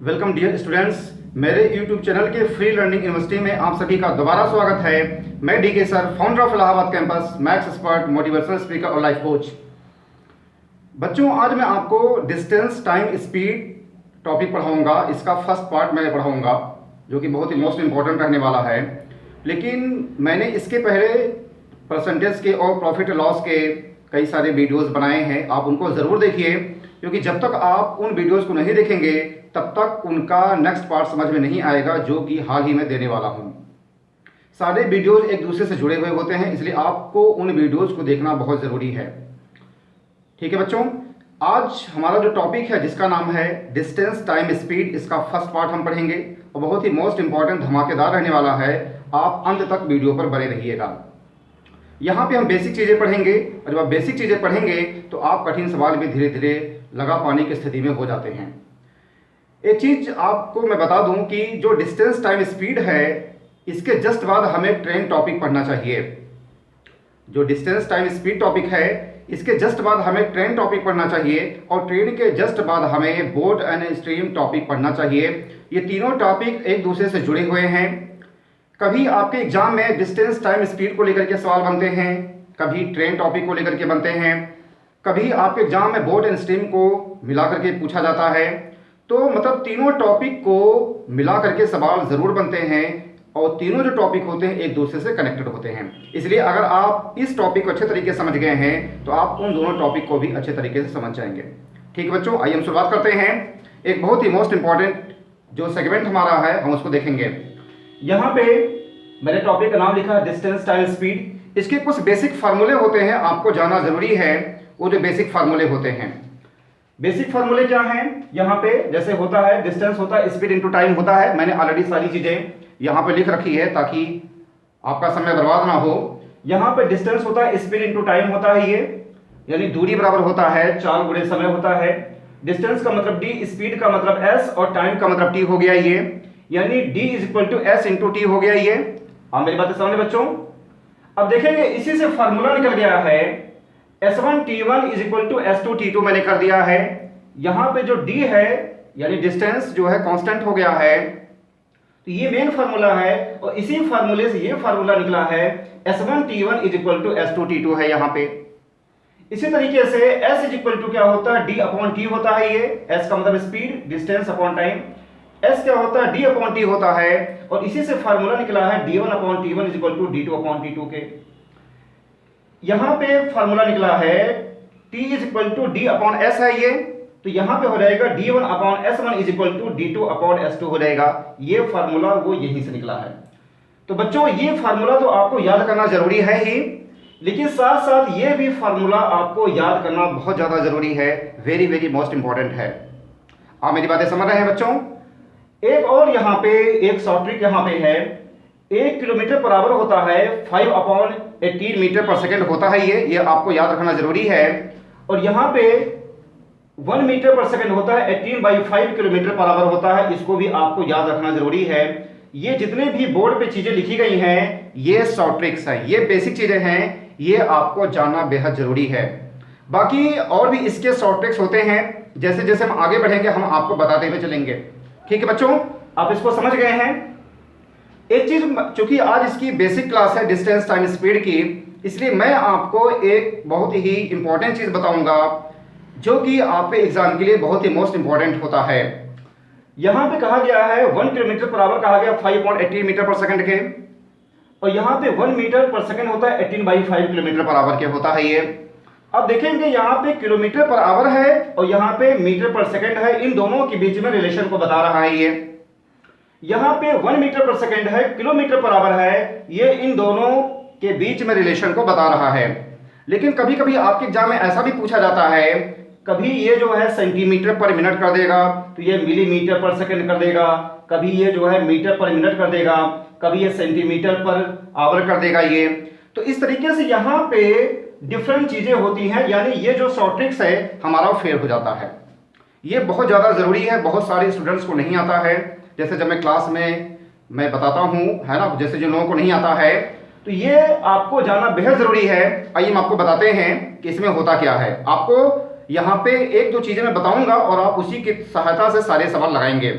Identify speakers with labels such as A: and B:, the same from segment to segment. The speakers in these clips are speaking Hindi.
A: वेलकम डियर स्टूडेंट्स, मेरे यूट्यूब चैनल के फ्री लर्निंग यूनिवर्सिटी में आप सभी का दोबारा स्वागत है। मैं DK sir, founder of Allahabad campus, maths expert, motivational speaker और लाइफ कोच। बच्चों, आज मैं आपको डिस्टेंस टाइम स्पीड टॉपिक पढ़ाऊंगा। इसका फर्स्ट पार्ट मैं पढ़ाऊंगा जो कि बहुत ही मोस्ट इंपॉर्टेंट रहने वाला है। लेकिन मैंने इसके पहले परसेंटेज के और प्रॉफिट लॉस के कई सारे वीडियोस बनाए हैं, आप उनको ज़रूर देखिए, क्योंकि जब तक आप उन वीडियोस को नहीं देखेंगे तब तक उनका नेक्स्ट पार्ट समझ में नहीं आएगा, जो कि हाल ही में देने वाला हूँ। सारे वीडियोस एक दूसरे से जुड़े हुए होते हैं, इसलिए आपको उन वीडियोस को देखना बहुत ज़रूरी है। ठीक है बच्चों, आज हमारा जो टॉपिक है जिसका नाम है डिस्टेंस टाइम स्पीड, इसका फर्स्ट पार्ट हम पढ़ेंगे और बहुत ही मोस्ट इंपॉर्टेंट धमाकेदार रहने वाला है। आप अंत तक वीडियो पर बने रहिएगा। यहाँ पे हम बेसिक चीज़ें पढ़ेंगे और जब आप बेसिक चीज़ें पढ़ेंगे तो आप कठिन सवाल भी धीरे धीरे लगा पाने की स्थिति में हो जाते हैं। एक चीज़ आपको मैं बता दूं कि जो डिस्टेंस टाइम स्पीड है, इसके जस्ट बाद हमें ट्रेन टॉपिक पढ़ना चाहिए। जो डिस्टेंस टाइम स्पीड टॉपिक है, इसके जस्ट बाद हमें ट्रेन टॉपिक पढ़ना चाहिए और ट्रेन के जस्ट बाद हमें बोट एंड स्ट्रीम टॉपिक पढ़ना चाहिए। ये तीनों टॉपिक एक दूसरे से जुड़े हुए हैं। कभी आपके एग्जाम में डिस्टेंस टाइम स्पीड को लेकर के सवाल बनते हैं, कभी ट्रेन टॉपिक को लेकर के बनते हैं, कभी आपके एग्जाम में बोट एंड स्ट्रीम को मिला करके पूछा जाता है। तो मतलब तीनों टॉपिक को मिला करके सवाल ज़रूर बनते हैं और तीनों जो टॉपिक होते हैं एक दूसरे से कनेक्टेड होते हैं। इसलिए अगर आप इस टॉपिक को अच्छे तरीके से समझ गए हैं तो आप उन दोनों टॉपिक को भी अच्छे तरीके से समझ जाएंगे। ठीक है बच्चों, आइए हम शुरुआत करते हैं। एक बहुत ही मोस्ट इंपॉर्टेंट जो सेगमेंट हमारा है हम उसको देखेंगे। यहाँ पे मैंने टॉपिक का नाम लिखा है डिस्टेंस टाइम स्पीड। इसके कुछ बेसिक फार्मूले होते हैं, आपको जानना जरूरी है। वो जो बेसिक फार्मूले होते हैं, बेसिक फार्मूले क्या हैं? यहाँ पे जैसे होता है डिस्टेंस होता है स्पीड इनटू टाइम होता है। मैंने ऑलरेडी सारी चीजें यहाँ पे लिख रखी है ताकि आपका समय बर्बाद ना हो। यहाँ पे डिस्टेंस होता है स्पीड इनटू टाइम होता है, ये यानी दूरी बराबर होता है 4 गुणे समय होता है। डिस्टेंस का मतलब d, स्पीड का मतलब s और टाइम का मतलब t हो गया ये, यानी d is equal to s into T हो गया ये। हाँ, मेरी बातें समझे बच्चों? अब देखेंगे इसी से फार्मूला निकल गया है S1 T1 is equal to S2 T2 मैंने कर दिया है। यहां पे जो D है यानी डिस्टेंस जो है कांस्टेंट हो गया है, तो ये मेन फार्मूला है और इसी फार्मूले से ये फार्मूला निकला है S1 T1 is equal to S2 T2 है यहाँ पे। इसी तरीके से S इज इक्वल टू क्या होता है? D अपॉन T होता है। ये S का मतलब speed, distance upon time. S क्या होता है? D अपॉन T होता है और इसी से फार्मूला निकला है D1 upon T1 is equal to D2 upon T2 के। यहां पे फार्मूला निकला है T is equal to D upon S है ये, तो यहां पे हो जाएगा D1 upon S1 is equal to D2 upon S2 हो जाएगा। ये फार्मूला वो यहीं से निकला है। तो बच्चों, ये फार्मूला तो आपको याद करना जरूरी है ही, लेकिन साथ साथ ये भी फार्मूला आपको याद करना बहुत ज्यादा जरूरी है। वेरी वेरी मोस्ट इंपॉर्टेंट है। आप मेरी बातें समझ रहे हैं बच्चों? एक और यहाँ पे एक शॉर्ट ट्रिक यहाँ पे है। 1 किलोमीटर बराबर होता है 5 अपॉन 18 मीटर पर सेकेंड होता है ये आपको याद रखना जरूरी है। और यहाँ पे 1 मीटर पर सेकेंड होता है 18/5 किलोमीटर बराबर होता है, इसको भी आपको याद रखना जरूरी है। ये जितने भी बोर्ड पे चीजें लिखी गई हैं ये शॉर्ट ट्रिक्स है, ये बेसिक चीजें हैं, ये आपको जानना बेहद जरूरी है। बाकी और भी इसके शॉर्ट ट्रिक्स होते हैं, जैसे जैसे हम आगे बढ़ेंगे हम आपको बताते हुए चलेंगे। ठीक है बच्चों, आप इसको समझ गए हैं? एक चीज, चूंकि आज इसकी बेसिक क्लास है डिस्टेंस टाइम स्पीड की, इसलिए मैं आपको एक बहुत ही इंपॉर्टेंट चीज बताऊंगा जो कि आपके एग्जाम के लिए बहुत ही मोस्ट इंपॉर्टेंट होता है। यहां पे कहा गया है 1 किलोमीटर बराबर कहा गया 5.18 मीटर पर सेकंड के, और यहां पे 1 मीटर पर सेकंड होता है 18/5 किलोमीटर बराबर के होता है ये। अब देखेंगे यहाँ पे किलोमीटर पर आवर है और यहाँ पे मीटर पर सेकंड है, इन दोनों के बीच में रिलेशन को बता रहा है ये। यहाँ पे 1 मीटर पर सेकंड है, किलोमीटर पर आवर है, ये इन दोनों के बीच में रिलेशन को बता रहा है। लेकिन कभी कभी आपके एग्जाम में ऐसा भी पूछा जाता है, कभी ये जो है सेंटीमीटर पर मिनट कर देगा तो ये मिलीमीटर पर सेकंड कर देगा, कभी ये जो है मीटर पर मिनट कर देगा, कभी ये सेंटीमीटर पर आवर कर देगा ये। तो इस तरीके से यहाँ पे डिफरेंट चीजें होती हैं, यानी ये जो शॉर्ट ट्रिक्स है हमारा फेल हो जाता है। ये बहुत ज़्यादा ज़रूरी है, बहुत सारे स्टूडेंट्स को नहीं आता है। जैसे जब मैं क्लास में मैं बताता हूँ, है ना, जैसे जिन लोगों को नहीं आता है, तो ये आपको जानना बेहद ज़रूरी है। आइए हम आपको बताते हैं कि इसमें होता क्या है। आपको यहाँ पे एक दो चीजें मैं बताऊंगा और आप उसी की सहायता से सारे सवाल लगाएंगे।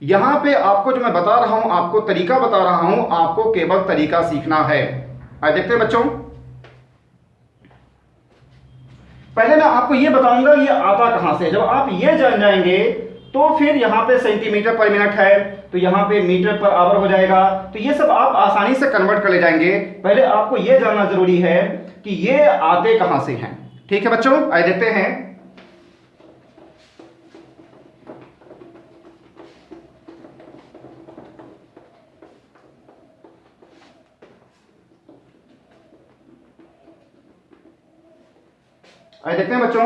A: यहाँ पे आपको जो मैं बता रहा हूं, आपको तरीका बता रहा हूं, आपको केवल तरीका सीखना है। आइए देखते हैं बच्चों। पहले मैं आपको ये बताऊंगा ये आता कहां से। जब आप ये जान जाएंगे तो फिर यहाँ पे सेंटीमीटर पर मिनट है तो यहाँ पे मीटर पर आवर हो जाएगा, तो ये सब आप आसानी से कन्वर्ट कर ले जाएंगे। पहले आपको ये जानना जरूरी है कि ये आते कहां से हैं। ठीक है बच्चों, आइए देखते हैं। आइए देखते हैं बच्चों।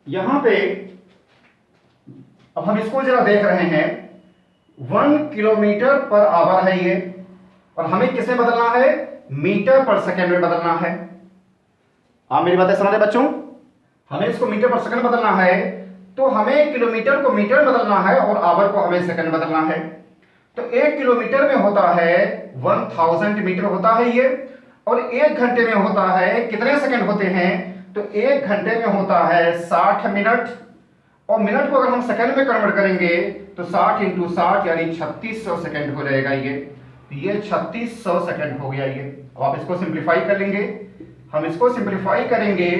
A: यहां पे अब हम इसको जरा देख रहे हैं, 1 किलोमीटर पर आवर है ये, और हमें किसे बदलना है, मीटर पर सेकंड में बदलना है। आप मेरी बातें समझ रहे बच्चों, हमें इसको मीटर पर सेकंड बदलना है, तो हमें किलोमीटर को मीटर में बदलना है और आवर को हमें सेकंड में बदलना है। तो 1 किलोमीटर में होता है 1000 मीटर होता है ये, और 1 घंटे में होता है कितने सेकंड होते हैं, तो 1 घंटे में होता है 60 मिनट, और मिनट को अगर हम सेकंड में कन्वर्ट करेंगे तो 60 इंटू 60 यानी 3600 सेकंड हो जाएगा ये। तो ये 3600 सेकंड हो गया ये। अब आप इसको सिंप्लीफाई कर लेंगे, हम इसको सिंप्लीफाई करेंगे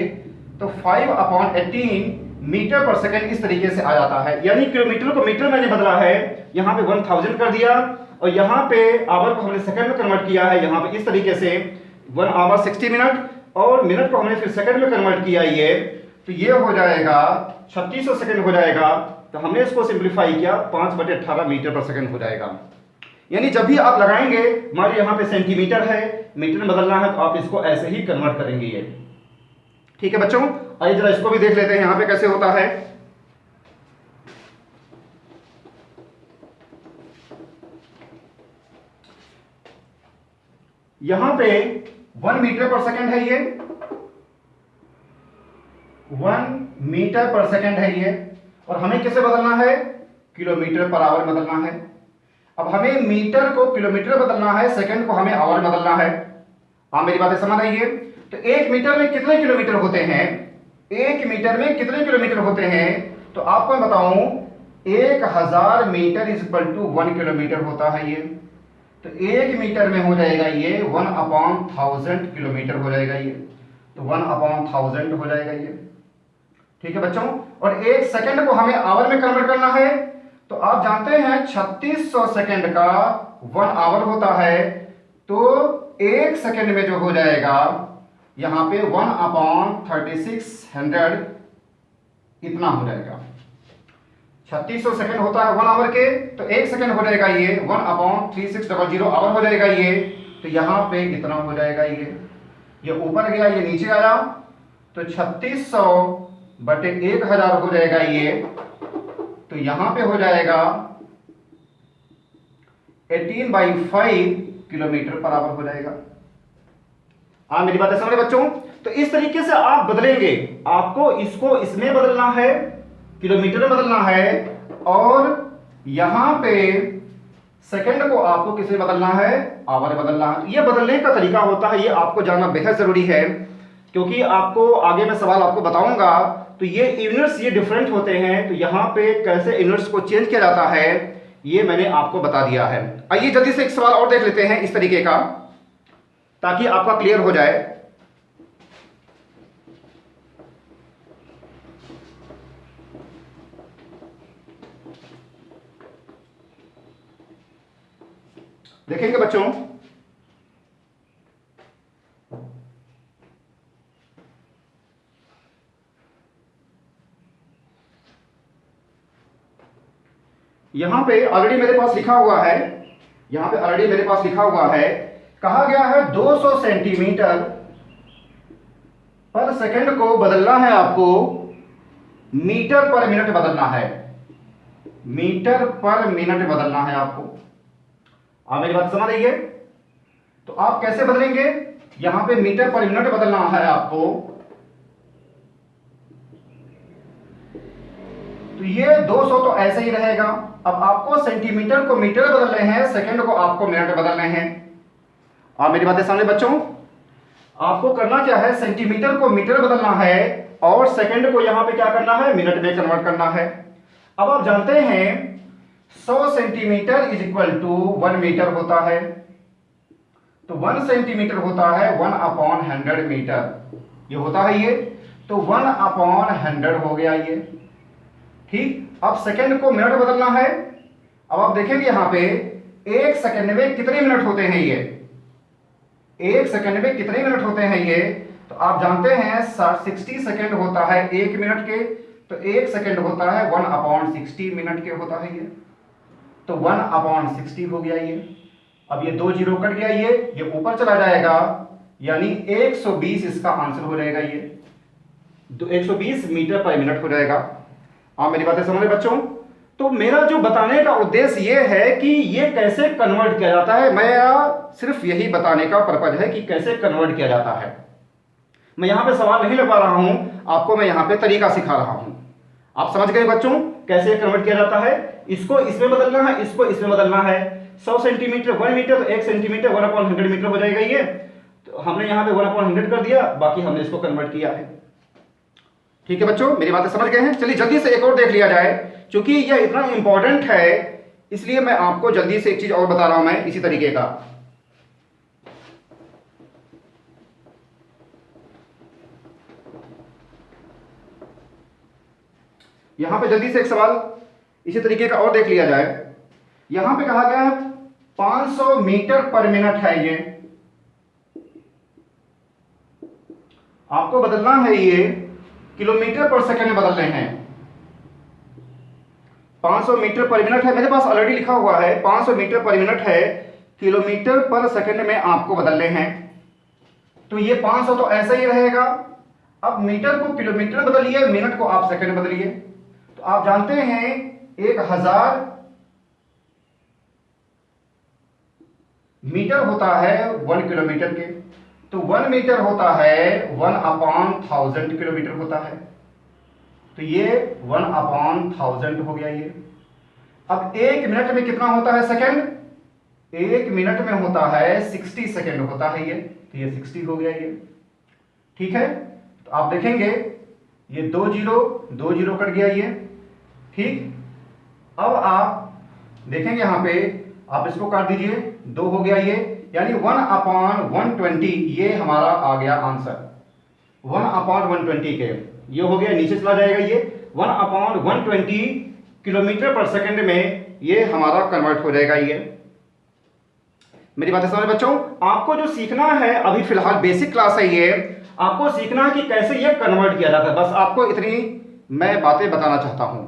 A: तो 5/18 मीटर पर सेकंड इस तरीके से आ जाता है। यानी किलोमीटर को मीटर मैंने बदला है, यहाँ पे 1000 कर दिया, और यहाँ पे आवर को हमने सेकंड में कन्वर्ट किया है, यहाँ पे इस तरीके से 1 आवर 60 मिनट, और मिनट को हमने फिर सेकंड में कन्वर्ट किया ये, तो ये हो जाएगा 3600 सेकंड हो जाएगा। तो हमने इसको सिंप्लीफाई किया 5/18 मीटर पर सेकंड हो जाएगा। यानी जब भी आप लगाएंगे, हमारे यहाँ पे सेंटीमीटर है, मीटर में बदलना है, तो आप इसको ऐसे ही कन्वर्ट करेंगे ये। ठीक है बच्चों, आइए जरा इसको भी देख लेते हैं यहाँ पे कैसे होता है। यहां पे 1 मीटर पर सेकंड है ये, 1 मीटर पर सेकंड है ये, और हमें किसे बदलना है, किलोमीटर पर आवर बदलना है। अब हमें मीटर को किलोमीटर बदलना है, सेकंड को हमें आवर बदलना है। आप मेरी बातें समझ रही है। तो 1 मीटर में कितने किलोमीटर होते हैं, 1 मीटर में कितने किलोमीटर होते हैं, तो आपको मैं बताऊं 1000 metre is equal to 1 kilometre होता है ये। तो 1 मीटर में हो जाएगा ये 1/1000 किलोमीटर हो जाएगा ये, तो 1/1000 हो जाएगा ये। ठीक है बच्चों, और 1 सेकंड को हमें आवर में कन्वर्ट करना है, तो आप जानते हैं 3600 सेकंड का 1 आवर होता है, तो 1 सेकंड में जो हो जाएगा यहां पे 1/3600 इतना हो जाएगा। 3600 सेकंड होता है 1 आवर के, तो 1 सेकंड हो जाएगा ये 1/3600 आवर हो जाएगा ये। तो यहां पे इतना हो जाएगा ये ऊपर गया, ये नीचे आया, तो 3600/1000 हो जाएगा ये। तो यहां पे हो जाएगा 18/5 किलोमीटर पर आवर हो जाएगा। आप मेरी बातें समझ रहे बच्चों। तो इस तरीके से आप बदलेंगे, आपको इसको इसमें बदलना है, किलोमीटर में बदलना है, और यहां पे सेकंड को आपको किसे बदलना है, आवर बदलना है। ये बदलने का तरीका होता है, ये आपको जानना बेहद जरूरी है, क्योंकि आपको आगे मैं सवाल आपको बताऊंगा। तो ये यूनिट्स ये डिफरेंट होते हैं, तो यहां पे कैसे यूनिट्स को चेंज किया जाता है ये मैंने आपको बता दिया है। आइए जल्दी से एक सवाल और देख लेते हैं इस तरीके का, ताकि आपका क्लियर हो जाए। देखेंगे बच्चों, यहां पे ऑलरेडी मेरे पास लिखा हुआ है, यहां पे ऑलरेडी मेरे पास लिखा हुआ है, कहा गया है 200 सेंटीमीटर पर सेकंड को बदलना है आपको, मीटर पर मिनट बदलना है, मीटर पर मिनट बदलना है आपको। आप मेरी बात समझ रही है। तो आप कैसे बदलेंगे, यहां पे मीटर पर मिनट बदलना है आपको, तो तो ये 200 तो ऐसे ही रहेगा। अब आपको सेंटीमीटर को मीटर बदलने हैं, सेकंड को आपको मिनट बदलने हैं। आप मेरी बातें सामने बच्चों, आपको करना क्या है, सेंटीमीटर को मीटर बदलना है और सेकंड को यहां पे क्या करना है, मिनट में कन्वर्ट करना है। अब आप जानते हैं 100 centimetre is equal to 1 metre होता है। तो 1 सेंटीमीटर होता है 1/100 मीटर, ये होता है ये। तो 1/100 हो गया ये, ठीक। अब सेकंड को मिनट बदलना है। अब आप देखेंगे यहां पे 1 सेकंड में कितने मिनट होते हैं, ये 1 सेकंड में कितने मिनट होते हैं ये, तो आप जानते हैं 60 सेकंड होता है 1 मिनट के। तो 1 सेकंड होता है 1/60 मिनट के होता है ये। तो 1/60 हो गया ये। अब ये 2 जीरो कट गया, ये ऊपर चला जाएगा, यानी 120 इसका आंसर हो जाएगा ये। 120 मीटर पर मिनट हो जाएगा। आप मेरी बातें समझ रहे बच्चों। तो मेरा जो बताने का उद्देश्य ये है कि ये कैसे कन्वर्ट किया जाता है, मैं सिर्फ यही बताने का पर्पज है कि कैसे कन्वर्ट किया जाता है। मैं यहां पे सवाल नहीं लगा रहा हूं, आपको मैं यहां पे तरीका सिखा रहा हूं। आप समझ गए बच्चों कैसे कन्वर्ट किया जाता है। इसको इसमें बदलना है, इसको इसमें बदलना है। 100 सेंटीमीटर 1 मीटर, 1 सेंटीमीटर 1/100 मीटर हो जाएगा ये। तो हमने यहां पे 1/100 कर दिया, बाकी हमने इसको कन्वर्ट किया है। ठीक है बच्चों, मेरी बातें समझ गए हैं। चलिए जल्दी से एक और देख लिया जाए, क्योंकि यह इतना इंपॉर्टेंट है, इसलिए मैं आपको जल्दी से एक चीज और बता रहा हूं मैं इसी तरीके का। यहां पे जल्दी से एक सवाल इसी तरीके का और देख लिया जाए। यहां पे कहा गया है 500 मीटर पर मिनट है ये। आपको बदलना है ये किलोमीटर पर सेकंड में बदलने हैं। 500 मीटर पर मिनट है, मेरे पास ऑलरेडी लिखा हुआ है 500 मीटर पर मिनट है, किलोमीटर पर सेकंड में आपको बदलने हैं। तो ये 500 तो ऐसा ही रहेगा। अब मीटर को किलोमीटर में बदलिए, मिनट को आप सेकंड में बदलिए। तो आप जानते हैं 1000 मीटर होता है 1 किलोमीटर के। तो 1 मीटर होता है 1/1000 किलोमीटर होता है। तो ये 1/1000 हो गया ये। अब 1 मिनट में कितना होता है सेकंड, 1 मिनट में होता है 60 सेकंड होता है ये। तो ये 60 हो गया ये, ठीक है। तो आप देखेंगे ये 2 जीरो कट गया ये, ठीक। अब आप देखेंगे यहां पे आप इसको काट दीजिए, 2 हो गया ये, यानी 1/120 ये हमारा आ गया आंसर। 1/120 के ये हो गया, नीचे चला जाएगा ये। 1/120 किलोमीटर पर सेकंड में ये हमारा कन्वर्ट हो जाएगा ये। मेरी बातें समझ बच्चों। आपको जो सीखना है अभी फिलहाल बेसिक क्लास है ये, आपको सीखना है कि कैसे ये कन्वर्ट किया जाता है। बस आपको इतनी मैं बातें बताना चाहता हूं।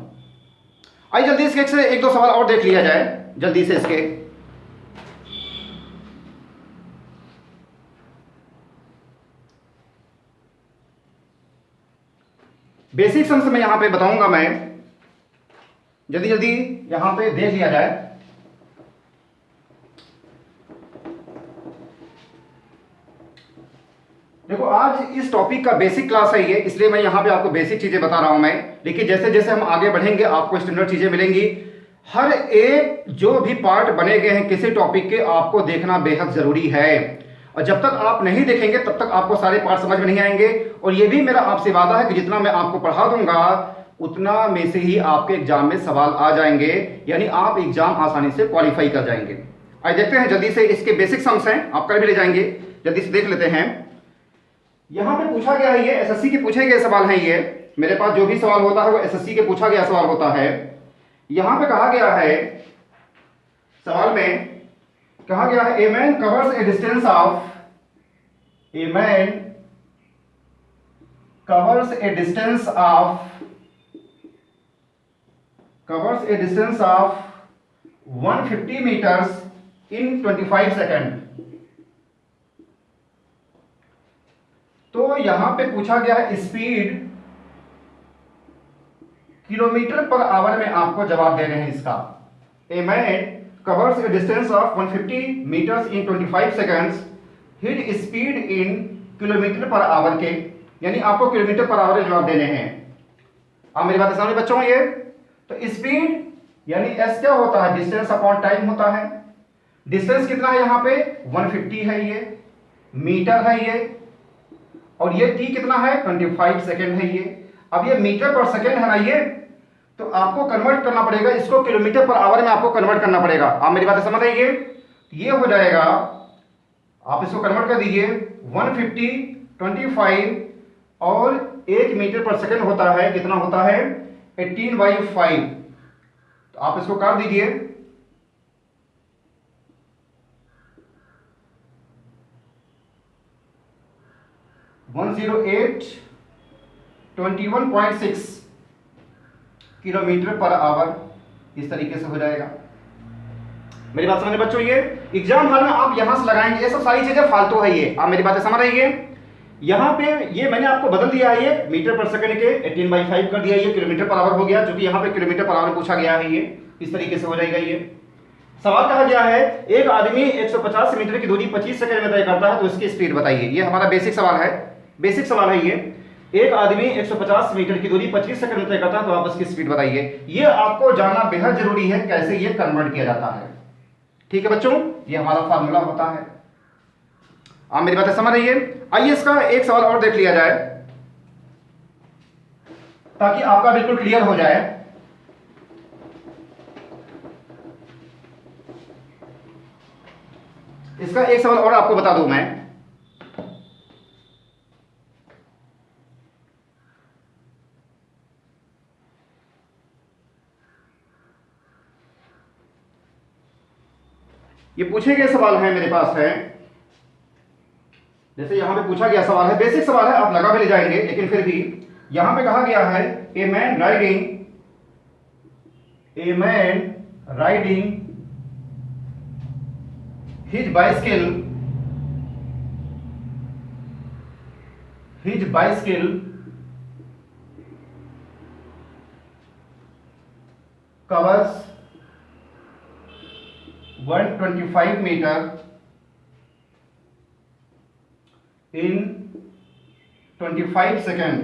A: आइए जल्दी इसके एक दो सवाल और देख लिया जाए जल्दी से इसके। बेसिक सम्स में यहां पे बताऊंगा मैं, जल्दी जल्दी यहां पे देख लिया जाए। देखो आज इस टॉपिक का बेसिक क्लास है ये, इसलिए मैं यहां पे आपको बेसिक चीजें बता रहा हूं मैं। लेकिन जैसे जैसे हम आगे बढ़ेंगे आपको स्टैंडर्ड चीजें मिलेंगी। हर एक जो भी पार्ट बने गए हैं किसी टॉपिक के, आपको देखना बेहद जरूरी है। और जब तक आप नहीं देखेंगे तब तक आपको सारे पार्ट समझ में नहीं आएंगे। और ये भी मेरा आपसे वादा है कि जितना मैं आपको पढ़ा दूंगा उतना में से ही आपके एग्जाम में सवाल आ जाएंगे, यानी आप एग्जाम आसानी से क्वालिफाई कर जाएंगे। आइए देखते हैं जल्दी से, इसके बेसिक सम्स हैं, आप कर भी ले जाएंगे। जल्दी से देख लेते हैं। यहां पे पूछा गया है, ये एसएससी के पूछे गए सवाल हैं। ये मेरे पास जो भी सवाल होता है वो एसएससी के पूछा गया सवाल होता है। यहां पे कहा गया है, सवाल में कहा गया है, a man covers A distance of, a man covers A distance of 150 meters in 25 second. तो यहां पे पूछा गया है स्पीड किलोमीटर पर आवर में, आपको जवाब दे रहे हैं इसका। A man covers A distance of 150 meters in 25 seconds, hit speed in kilometre per hour के, यानी आपको किलोमीटर पर आवर जवाब देने हैं। आप मेरी बात समझे बच्चों। ये तो स्पीड यानी एस क्या होता है, डिस्टेंस अपॉन टाइम होता है। डिस्टेंस कितना है यहाँ पे 150 है, ये मीटर है ये, और ये टी कितना है 25 सेकेंड है ये। अब ये मीटर पर सेकेंड है ना ये, तो आपको कन्वर्ट करना पड़ेगा इसको किलोमीटर पर आवर में, आपको कन्वर्ट करना पड़ेगा। आप मेरी बात समझ रही है? ये हो जाएगा, आप इसको कन्वर्ट कर दीजिए 150 25 और 1 मीटर पर सेकेंड होता है, कितना होता है 18/5। तो आप इसको काट दीजिए, वन 21.6 किलोमीटर पर आवर, इस तरीके से हो जाएगा। मेरी बात समझ बच्चों, ये एग्जाम हॉल में आप यहां से लगाएंगे, ये सब सारी चीजें फालतू है ये, आप मेरी बातें समझ रही है? यहां पे ये मैंने आपको बदल दिया है, ये मीटर पर सेकंड के 18/5 कर दिया, ये किलोमीटर पर आवर हो गया, क्योंकि यहां पे किलोमीटर पर आवर पूछा गया है, ये इस तरीके से हो जाएगा। ये सवाल कहा गया है एक आदमी 150 मीटर की दूरी 25 सेकंड में तय करता है, तो इसकी स्पीड बताइए। ये हमारा बेसिक सवाल है, बेसिक सवाल है ये। एक आदमी 150 मीटर की दूरी 25 सेकंड में तय करता है, तो आप इसकी स्पीड बताइए। ये आपको जानना बेहद जरूरी है, कैसे ये कन्वर्ट किया जाता है। ठीक है बच्चों, ये हमारा फार्मूला होता है। आप मेरी बातें समझ रही है? आइए इसका एक सवाल और देख लिया जाए, ताकि आपका बिल्कुल क्लियर हो जाए। इसका एक सवाल और आपको बता दूं मैं, ये पूछे गए सवाल है मेरे पास है, जैसे यहां पे पूछा गया सवाल है, बेसिक सवाल है, आप लगा भी ले जाएंगे, लेकिन फिर भी यहां पे कहा गया है a man riding his bicycle covers 125 metre in 25 second.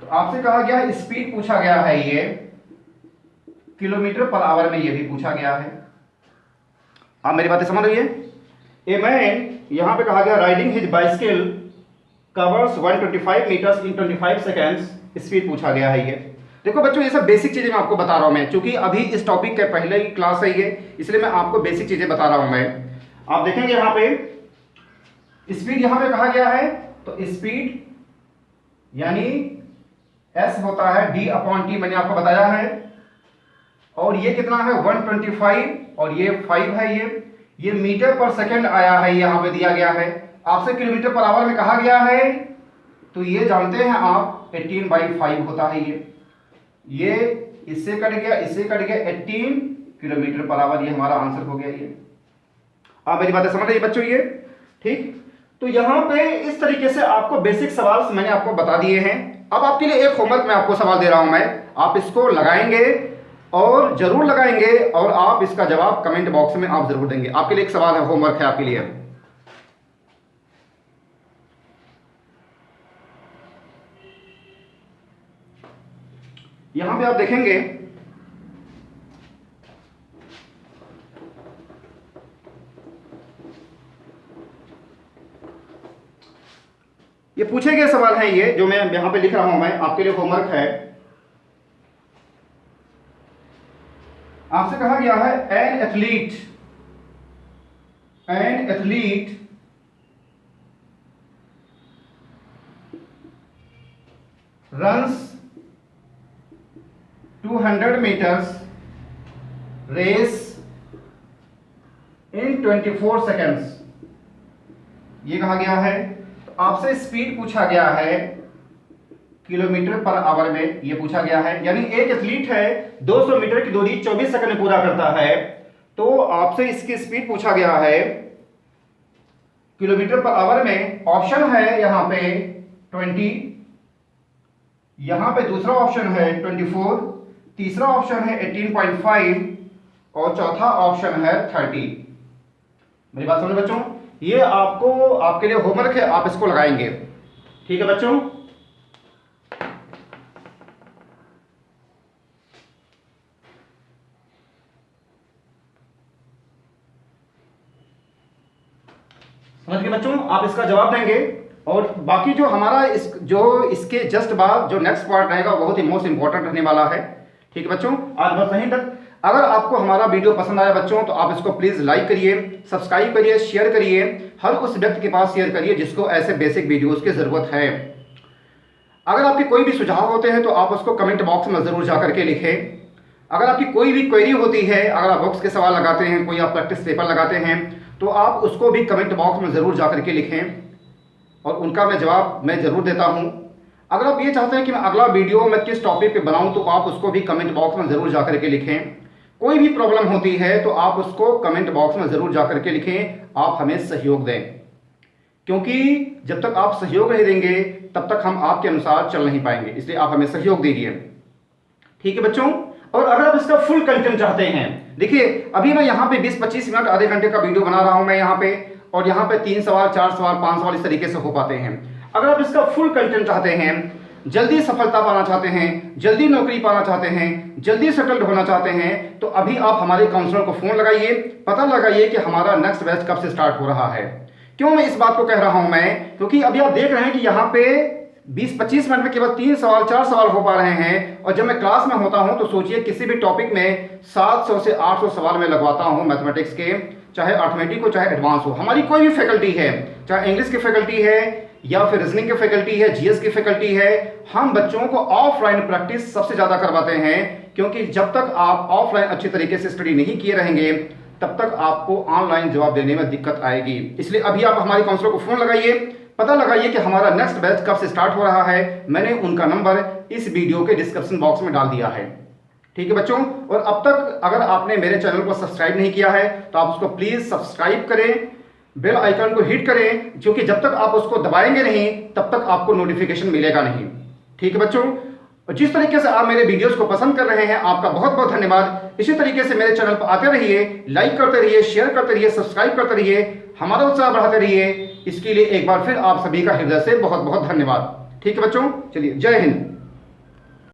A: तो आपसे कहा गया है, स्पीड पूछा गया है, ये किलोमीटर पर आवर में ये भी पूछा गया है। आप मेरी बातें समझ रही है? ए मैन, यहां पे कहा गया riding his bicycle covers 125 metres in 25 seconds, speed पूछा गया है ये। देखो बच्चों, ये सब बेसिक चीजें मैं आपको बता रहा हूं मैं, क्योंकि अभी इस टॉपिक के पहले ही क्लास है ये, इसलिए मैं आपको बेसिक चीजें बता रहा हूं मैं। आप देखेंगे यहां पे स्पीड यहां पे कहा गया है, तो स्पीड यानी एस होता है d/t, मैंने आपको बताया है, और ये कितना है 125 और ये 5 है, ये मीटर पर सेकंड आया है, यहां पे दिया गया है। आपसे किलोमीटर पर आवर में कहा गया है, तो ये जानते हैं आप 18/5 होता है ये इससे कट गया, इससे कट गया, 18 किलोमीटर पर आवर, ये हमारा आंसर हो गया ये। आप मेरी बातें समझ रहे हैं बच्चों? ये ठीक। तो यहां पे इस तरीके से आपको बेसिक सवाल मैंने आपको बता दिए हैं। अब आपके लिए एक होमवर्क मैं आपको सवाल दे रहा हूं मैं, आप इसको लगाएंगे और जरूर लगाएंगे, और आप इसका जवाब कमेंट बॉक्स में आप जरूर देंगे। आपके लिए एक सवाल है, होमवर्क है आपके लिए। यहां पे आप देखेंगे ये पूछे गए सवाल हैं, ये जो मैं यहां पे लिख रहा हूं मैं, आपके लिए होमवर्क है। आपसे कहा गया है an athlete runs 200 meters race in 24 seconds, ये कहा गया है। तो आपसे स्पीड पूछा गया है किलोमीटर पर आवर में, ये पूछा गया है, यानी एक एथलीट है 200 मीटर की दूरी 24 सेकंड में पूरा करता है, तो आपसे इसकी स्पीड पूछा गया है किलोमीटर पर आवर में। ऑप्शन है यहां पे 20, यहां पे दूसरा ऑप्शन है 24, तीसरा ऑप्शन है 18.5 और चौथा ऑप्शन है 30। मेरी बात समझ बच्चों? ये आपको आपके लिए होमवर्क है, आप इसको लगाएंगे। ठीक है बच्चों? समझ गए बच्चों, आप इसका जवाब देंगे। और बाकी जो हमारा इसके जस्ट बाद जो नेक्स्ट पार्ट रहेगा बहुत ही मोस्ट इंपॉर्टेंट रहने वाला है। ठीक है बच्चों, आज बस यहीं तक। अगर आपको हमारा वीडियो पसंद आया बच्चों तो आप इसको प्लीज लाइक करिए, सब्सक्राइब करिए, शेयर करिए, हर उस व्यक्ति के पास शेयर करिए जिसको ऐसे बेसिक वीडियोस की जरूरत है। अगर आपके कोई भी सुझाव होते हैं तो आप उसको कमेंट बॉक्स में जरूर जाकर के लिखें। अगर आपकी कोई भी क्वेरी होती है, अगर आप बॉक्स के सवाल लगाते हैं, कोई आप प्रैक्टिस पेपर लगाते हैं, तो आप उसको भी कमेंट बॉक्स में जरूर जाकर के लिखें और उनका मैं जवाब जरूर देता हूं। अगर आप ये चाहते हैं कि मैं अगला वीडियो मैं किस टॉपिक पे बनाऊं तो आप उसको भी कमेंट बॉक्स में जरूर जाकर के लिखें। कोई भी प्रॉब्लम होती है तो आप उसको कमेंट बॉक्स में जरूर जाकर के लिखें, आप हमें सहयोग दें, क्योंकि जब तक आप सहयोग नहीं देंगे तब तक हम आपके अनुसार चल नहीं पाएंगे, इसलिए आप हमें सहयोग दीजिए। ठीक है बच्चों, और अगर आप इसका फुल कंटेंट चाहते हैं, देखिए अभी मैं यहाँ पे 20-25 मिनट आधे घंटे का वीडियो बना रहा हूं मैं यहाँ पे, और यहाँ पे 3 सवाल 4 सवाल 5 सवाल इस तरीके से हो पाते हैं। अगर आप इसका फुल कंटेंट चाहते हैं, जल्दी सफलता पाना चाहते हैं, जल्दी नौकरी पाना चाहते हैं, जल्दी सेटल्ड होना चाहते हैं, तो अभी आप हमारे काउंसलर को फोन लगाइए, पता लगाइए कि हमारा नेक्स्ट बैच कब से स्टार्ट हो रहा है। क्यों मैं इस बात को कह रहा हूं मैं, क्योंकि अभी आप देख रहे हैं कि यहाँ पे 20-25 मिनट में केवल 3 सवाल 4 सवाल हो पा रहे हैं, और जब मैं क्लास में होता हूं तो सोचिए किसी भी टॉपिक में 700 से 800 सवाल मैं लगवाता हूं मैथमेटिक्स के, चाहे अर्थमेटिक हो चाहे एडवांस हो। हमारी कोई भी फैकल्टी है, चाहे इंग्लिश की फैकल्टी है या फिर रीजनिंग की फैकल्टी है, जीएस की फैकल्टी है, हम बच्चों को ऑफलाइन प्रैक्टिस सबसे ज्यादा करवाते हैं, क्योंकि जब तक आप ऑफलाइन अच्छी तरीके से स्टडी नहीं किए रहेंगे तब तक आपको ऑनलाइन जवाब देने में दिक्कत आएगी। इसलिए अभी आप हमारे काउंसलर को फोन लगाइए, पता लगाइए कि हमारा नेक्स्ट बैच कब से स्टार्ट हो रहा है। मैंने उनका नंबर इस वीडियो के डिस्क्रिप्शन बॉक्स में डाल दिया है। ठीक है बच्चों, और अब तक अगर आपने मेरे चैनल को सब्सक्राइब नहीं किया है तो आप उसको प्लीज सब्सक्राइब करें, बेल आइकन को हिट करें, क्योंकि जब तक आप उसको दबाएंगे नहीं तब तक आपको नोटिफिकेशन मिलेगा नहीं। ठीक है बच्चों, जिस तरीके से आप मेरे वीडियोस को पसंद कर रहे हैं आपका बहुत बहुत धन्यवाद। इसी तरीके से मेरे चैनल पर आते रहिए, लाइक करते रहिए, शेयर करते रहिए, सब्सक्राइब करते रहिए, हमारा उत्साह बढ़ाते रहिए। इसके लिए एक बार फिर आप सभी का हृदय से बहुत बहुत धन्यवाद। ठीक है बच्चों, चलिए जय हिंद।